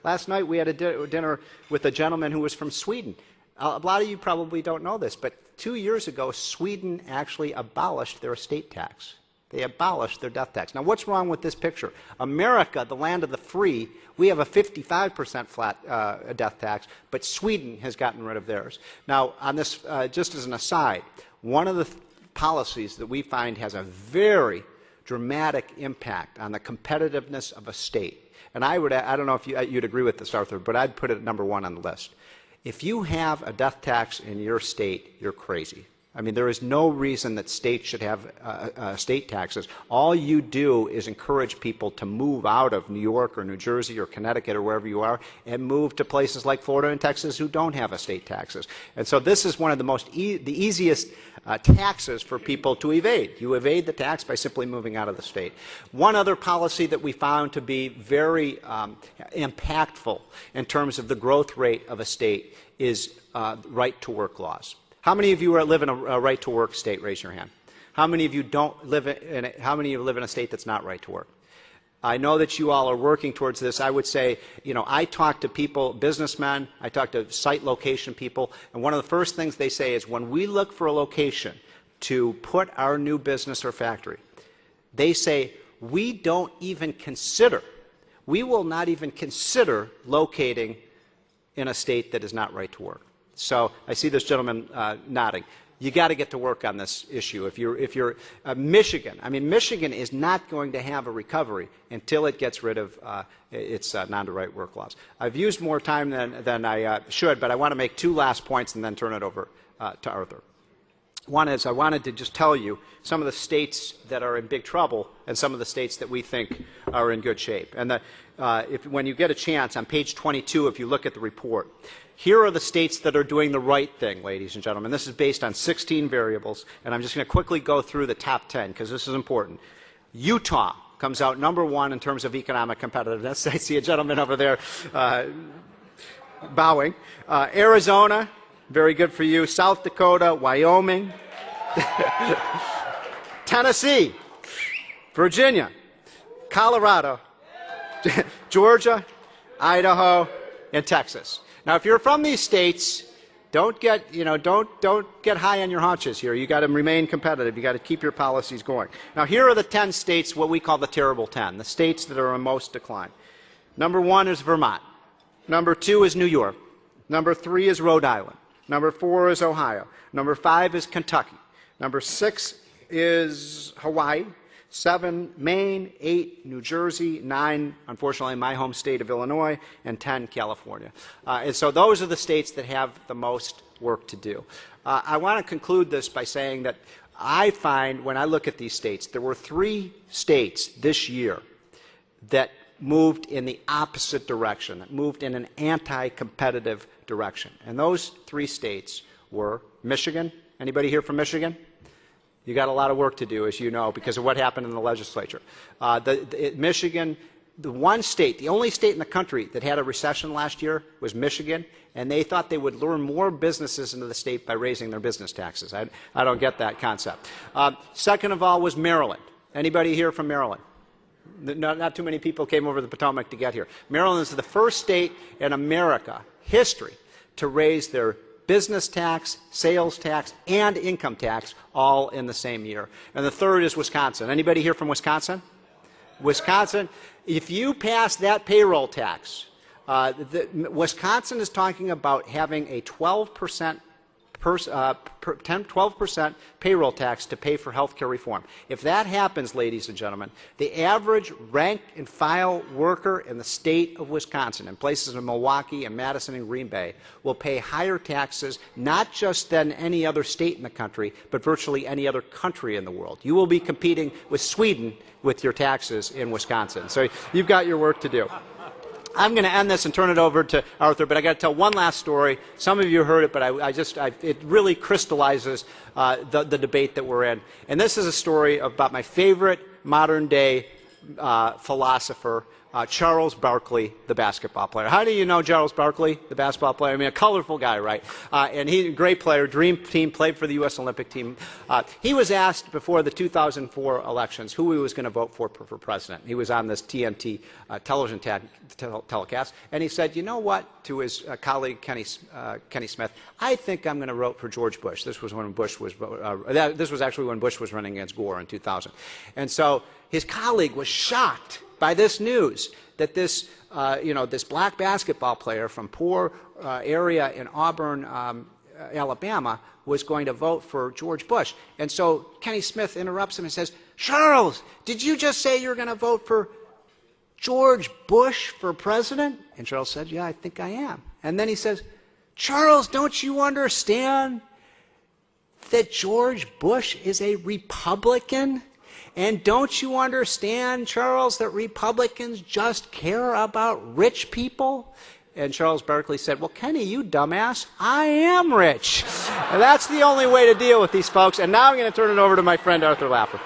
Last night we had a dinner with a gentleman who was from Sweden. A lot of you probably don't know this, but 2 years ago, Sweden actually abolished their estate tax. They abolished their death tax. Now, what's wrong with this picture? America, the land of the free, we have a 55% flat death tax, but Sweden has gotten rid of theirs. Now, on this, just as an aside, one of the policies that we find has a very dramatic impact on the competitiveness of a state, and I don't know if you'd agree with this, Arthur, but I'd put it at #1 on the list. If you have a death tax in your state, you're crazy. I mean, there is no reason that states should have state taxes. All you do is encourage people to move out of New York or New Jersey or Connecticut or wherever you are and move to places like Florida and Texas who don't have estate taxes. And so this is one of the the easiest taxes for people to evade. You evade the tax by simply moving out of the state. One other policy that we found to be very impactful in terms of the growth rate of a state is right-to-work laws. How many of you live in a right-to-work state? Raise your hand. How many of you don't live in it? How many of you live in a state that's not right-to-work? I know that you all are working towards this. I would say, you know, I talk to people, businessmen, I talk to site location people, and one of the first things they say is when we look for a location to put our new business or factory, they say, we don't even consider, we will not even consider locating in a state that is not right-to-work. So I see this gentleman nodding. You got to get to work on this issue. If you're Michigan, I mean, Michigan is not going to have a recovery until it gets rid of its non-right-to-work laws. I've used more time than I should, but I want to make two last points and then turn it over to Arthur. One is I wanted to just tell you some of the states that are in big trouble and some of the states that we think are in good shape. And when you get a chance, on page 22, if you look at the report, here are the states that are doing the right thing, ladies and gentlemen. This is based on 16 variables, and I'm just going to quickly go through the top 10 because this is important. Utah comes out #1 in terms of economic competitiveness. I see a gentleman over there bowing. Arizona, very good for you. South Dakota, Wyoming, Tennessee, Virginia, Colorado, Georgia, Idaho, and Texas. Now, if you're from these states, don't get high on your haunches here. You got to remain competitive. You got to keep your policies going. Now, here are the 10 states, what we call the terrible 10, the states that are in most decline. #1 is Vermont. #2 is New York. #3 is Rhode Island. #4 is Ohio. #5 is Kentucky. #6 is Hawaii. 7, Maine. 8, New Jersey. 9, unfortunately, my home state of Illinois. And 10, California. And so those are the states that have the most work to do. I want to conclude this by saying that I find, when I look at these states, there were 3 states this year that moved in the opposite direction, that moved in an anti-competitive direction. And those 3 states were Michigan. Anybody here from Michigan? You got a lot of work to do, as you know, because of what happened in the legislature. Michigan, the one state, the only state in the country that had a recession last year was Michigan, and they thought they would lure more businesses into the state by raising their business taxes. I don't get that concept. Second of all was Maryland. Anybody here from Maryland? Not too many people came over the Potomac to get here. Maryland is the first state in America, history, to raise their business tax, sales tax, and income tax all in the same year. And the third is Wisconsin. Anybody here from Wisconsin? Wisconsin, if you pass that payroll tax, Wisconsin is talking about having a 12% 12% payroll tax to pay for health care reform. If that happens, ladies and gentlemen, the average rank and file worker in the state of Wisconsin, in places in Milwaukee and Madison and Green Bay, will pay higher taxes not just than any other state in the country, but virtually any other country in the world. You will be competing with Sweden with your taxes in Wisconsin. So you've got your work to do. I'm going to end this and turn it over to Arthur, but I got to tell one last story. Some of you heard it, but it really crystallizes the debate that we're in. And this is a story about my favorite modern-day philosopher, Charles Barkley, the basketball player. How do you know Charles Barkley, the basketball player? I mean, a colorful guy, right? And he's a great player, dream team, played for the U.S. Olympic team. He was asked before the 2004 elections who he was going to vote for president. He was on this TNT television telecast, and he said, you know what, to his colleague Kenny Smith, I think I'm going to vote for George Bush. This was when Bush was, this was actually when Bush was running against Gore in 2000. And so his colleague was shocked by this news that this, this black basketball player from poor area in Auburn, Alabama, was going to vote for George Bush. And so Kenny Smith interrupts him and says, Charles, did you just say you're going to vote for George Bush for president? And Charles said, yeah, I think I am. And then he says, Charles, don't you understand that George Bush is a Republican? And don't you understand, Charles, that Republicans just care about rich people? And Charles Barkley said, well, Kenny, you dumbass, I am rich. And that's the only way to deal with these folks. And now I'm going to turn it over to my friend Arthur Laffer.